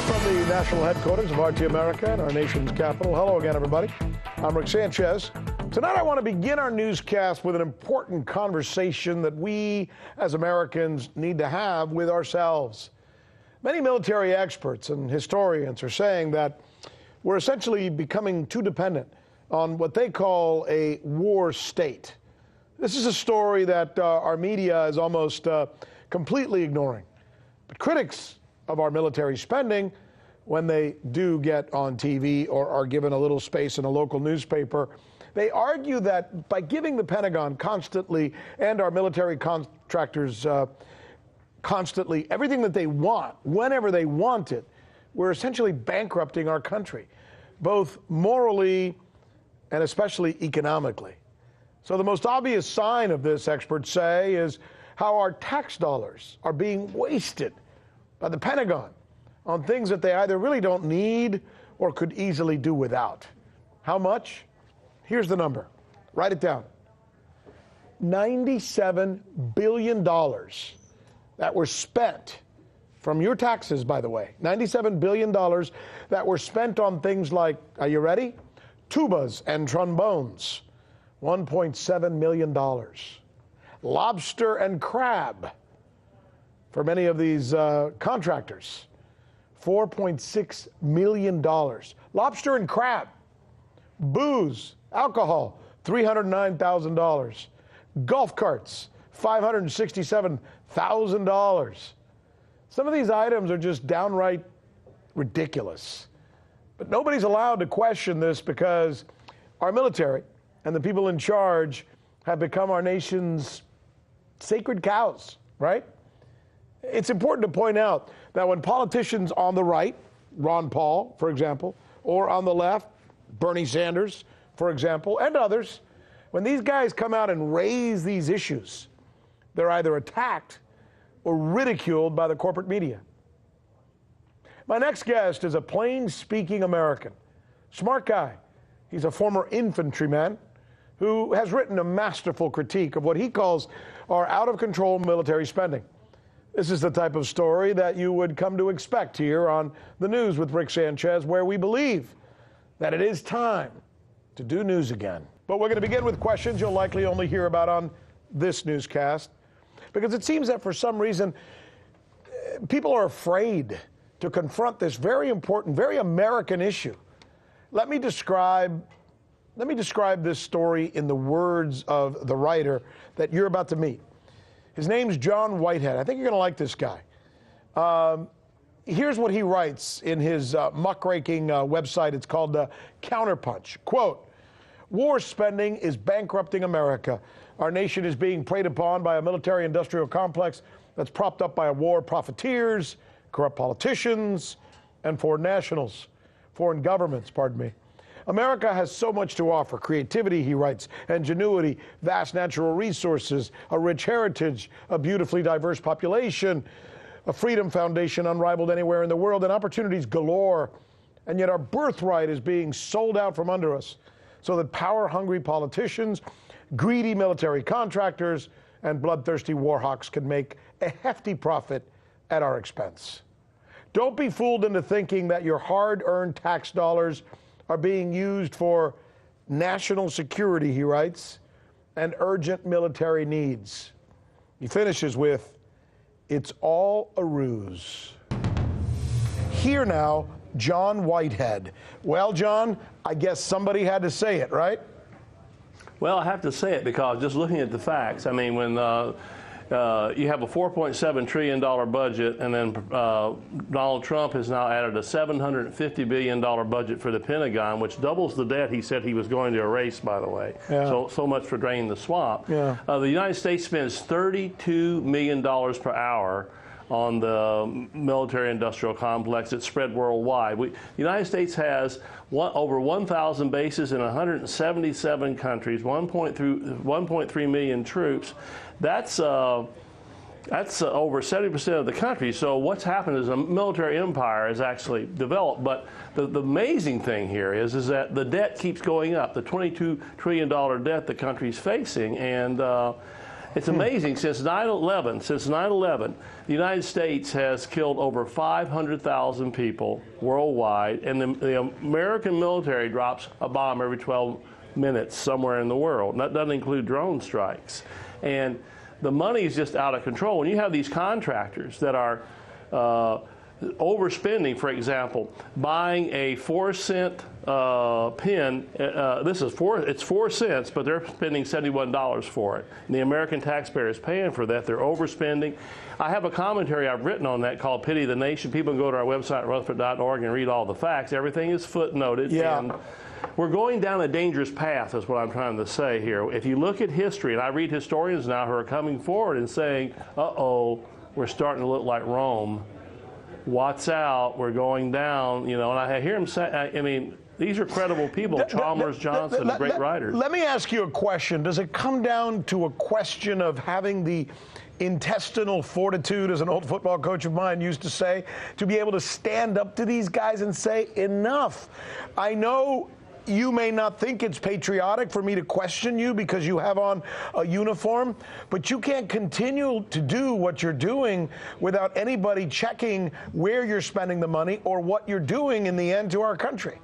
From the national headquarters of RT America and our nation's capital. Hello again, everybody. I'm Rick Sanchez. Tonight, I want to begin our newscast with an important conversation that we as Americans need to have with ourselves. Many military experts and historians are saying that we're essentially becoming too dependent on what they call a war state. This is a story that our media is almost completely ignoring. But critics of our military spending, when they do get on TV or are given a little space in a local newspaper, they argue that by giving the Pentagon constantly and our military contractors constantly everything that they want, whenever they want it, we're essentially bankrupting our country, both morally and especially economically. So the most obvious sign of this, experts say, is how our tax dollars are being wasted by the Pentagon on things that they either really don't need or could easily do without. How much? Here's the number. Write it down. $97 billion that were spent from your taxes, by the way. $97 billion that were spent on things like, are you ready? Tubas and trombones. $1.7 million. Lobster and crab for many of these contractors. $4.6 million. Lobster and crab. Booze, alcohol, $309,000. Golf carts, $567,000. Some of these items are just downright ridiculous. But nobody's allowed to question this because our military and the people in charge have become our nation's sacred cows, right? It's important to point out that when politicians on the right, Ron Paul, for example, or on the left, Bernie Sanders, for example, and others, when these guys come out and raise these issues, they're either attacked or ridiculed by the corporate media. My next guest is a plain-speaking American, smart guy. He's a former infantryman who has written a masterful critique of what he calls our out-of-control military spending. This is the type of story that you would come to expect here on The News with Rick Sanchez, where we believe that it is time to do news again. But we're going to begin with questions you'll likely only hear about on this newscast, because it seems that for some reason, people are afraid to confront this very important, very American issue. Let me describe this story in the words of the writer that you're about to meet. His name's John Whitehead. I think you're going to like this guy. Here's what he writes in his muckraking website. It's called Counterpunch. Quote, "War spending is bankrupting America. Our nation is being preyed upon by a military-industrial complex that's propped up by a war of profiteers, corrupt politicians, and foreign governments, pardon me. America has so much to offer. Creativity," he writes, "ingenuity, vast natural resources, a rich heritage, a beautifully diverse population, a freedom foundation unrivaled anywhere in the world, and opportunities galore. And yet our birthright is being sold out from under us so that power-hungry politicians, greedy military contractors, and bloodthirsty war hawks can make a hefty profit at our expense. Don't be fooled into thinking that your hard-earned tax dollars are being used for national security," he writes, "and urgent military needs." He finishes with, "It's all a ruse." Here now, John Whitehead. Well, John, I guess somebody had to say it, right? Well, I have to say it because just looking at the facts, I mean, when you have a $4.7 trillion budget, and then Donald Trump has now added a $750 billion budget for the Pentagon, which doubles the debt he said he was going to erase, by the way. Yeah. So much for draining the swamp. Yeah. The United States spends $32 million per hour on the military-industrial complex. It's spread worldwide. The United States has over 1,000 bases in 177 countries, 1.3 million troops. That's over 70% of the country. So what's happened is a military empire has actually developed. But the amazing thing here is that the debt keeps going up, the $22 trillion debt the country's facing. And It's amazing. Since 9/11, the United States has killed over 500,000 people worldwide, and the American military drops a bomb every 12 minutes somewhere in the world. And that doesn't include drone strikes. And the money is just out of control. When you have these contractors that are overspending, for example, buying a 4-cent pen. It's 4 cents, but they're spending $71 for it. And the American taxpayer is paying for that. They're overspending. I have a commentary I've written on that called "Pity the Nation." People can go to our website, rutherford.org, and read all the facts. Everything is footnoted. Yeah. And we're going down a dangerous path, is what I'm trying to say here. If you look at history, and I read historians now who are coming forward and saying, uh-oh, we're starting to look like Rome. Watch out, we're going down, and I hear him say, I mean, these are credible people, Chalmers, Johnson, great writers. Let me ask you a question. Does it come down to a question of having the intestinal fortitude, as an old football coach of mine used to say, to be able to stand up to these guys and say, enough? I know you may not think it's patriotic for me to question you because you have on a uniform, but you can't continue to do what you're doing without anybody checking where you're spending the money or what you're doing in the end to our country.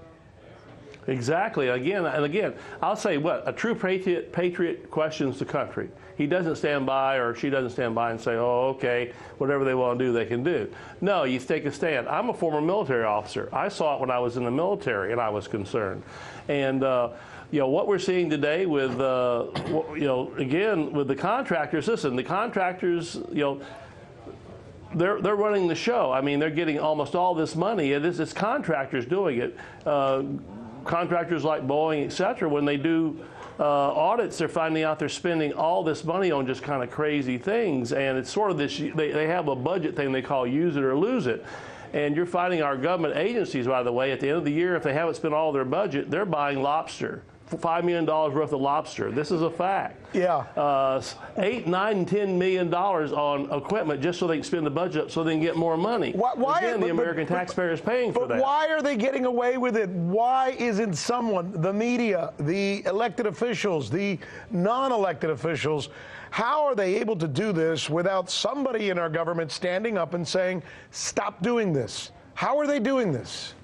Exactly. Again, I'll say a true patriot questions the country. He doesn't stand by, or she doesn't stand by and say, oh, okay, whatever they want to do, they can do. No, you take a stand. I'm a former military officer. I saw it when I was in the military, and I was concerned. And, what we're seeing today with, again, with the contractors, listen, the contractors, they're running the show. I mean, they're getting almost all this money. It's contractors doing it. Contractors like Boeing, et cetera, when they do audits, they're finding out they're spending all this money on just kind of crazy things. And it's sort of this, they have a budget thing they call use it or lose it. And you're finding our government agencies, by the way, at the end of the year, if they haven't spent all their budget, they're buying Lobster. $5 million worth of Lobster. This is a fact. Yeah. $8, $9, $10 million on equipment just so they can spend the budget up so they can get more money. Why Again, the American taxpayer is paying for that. But why are they getting away with it? Why isn't someone, the media, the elected officials, the non-elected officials, how are they able to do this without somebody in our government standing up and saying, stop doing this? How are they doing this?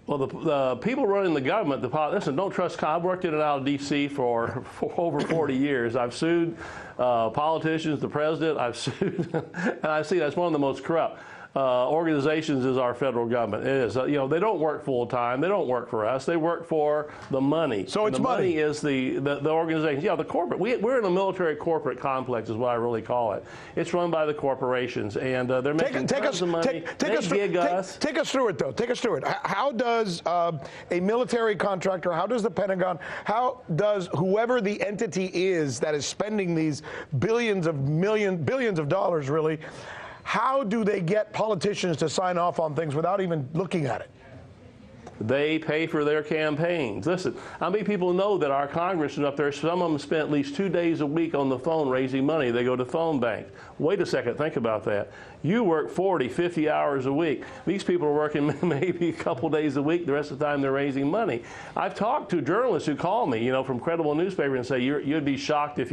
Well, the people running the government, listen, don't trust. I've worked in and out of D.C. for over 40 years. I've sued politicians, the president. I've sued, and I see that's one of the most corrupt organizations is our federal government. It is. They don't work full time. They don't work for us. They work for the money. So it's the money is the organization. Yeah, the corporate. We're in a military corporate complex, is what I really call it. It's run by the corporations, and they're making tons of money. Take us through it, though. Take us through it. How does a military contractor? How does the Pentagon? How does whoever the entity is that is spending these billions of dollars, really? How do they get politicians to sign off on things without even looking at it? They pay for their campaigns. Listen, how many people know that our congressmen up there, some of them spend at least 2 days a week on the phone raising money. They go to phone banks. Wait a second, think about that. You work 40, 50 hours a week. These people are working maybe a couple days a week. The rest of the time they're raising money. I've talked to journalists who call me, from credible newspapers and say, you'd be shocked if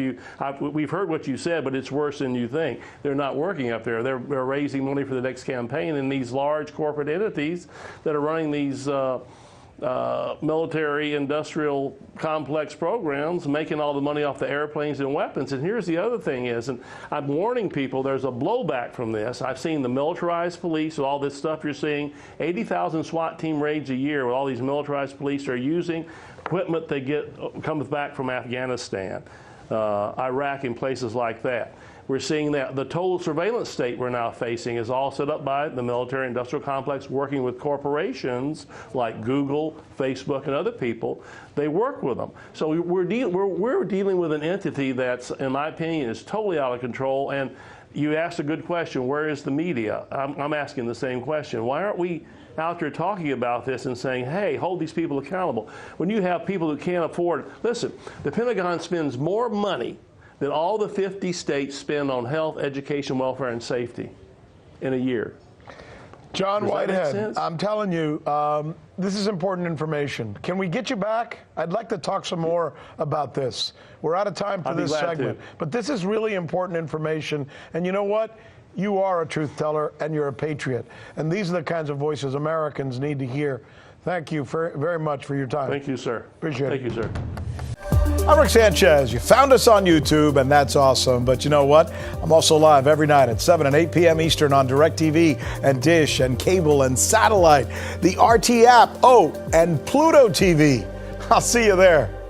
we've heard what you said, but it's worse than you think. They're not working up there. They're raising money for the next campaign, and these large corporate entities that are running these military industrial complex programs, making all the money off the airplanes and weapons. And here's the other thing is, and I'm warning people, there's a blowback from this. I've seen the militarized police, all this stuff you're seeing, 80,000 SWAT team raids a year with all these militarized police are using equipment they comes back from Afghanistan, Iraq, and places like that. We're seeing that the total surveillance state we're now facing is all set up by the military industrial complex working with corporations like Google, Facebook, and other people. They work with them. So we're dealing with an entity that's, in my opinion, is totally out of control. And you asked a good question, where is the media? I'm asking the same question. Why aren't we out there talking about this and saying, hey, hold these people accountable? When you have people who can't afford, listen, the Pentagon spends more money that all the 50 states spend on health, education, welfare, and safety in a year. John Does that make Whitehead, sense? I'm telling you, this is important information. Can we get you back? I'd like to talk some more about this. We're out of time for I'd be this glad segment, to. but this is really important information. And you know what? You are a truth teller and you're a patriot. And these are the kinds of voices Americans need to hear. Thank you very much for your time. Thank you, sir. Appreciate it. Thank you, sir. I'm Rick Sanchez. You found us on YouTube, and that's awesome. But you know what? I'm also live every night at 7 and 8 p.m. Eastern on DirecTV and Dish and cable and satellite, the RT app, and Pluto TV. I'll see you there.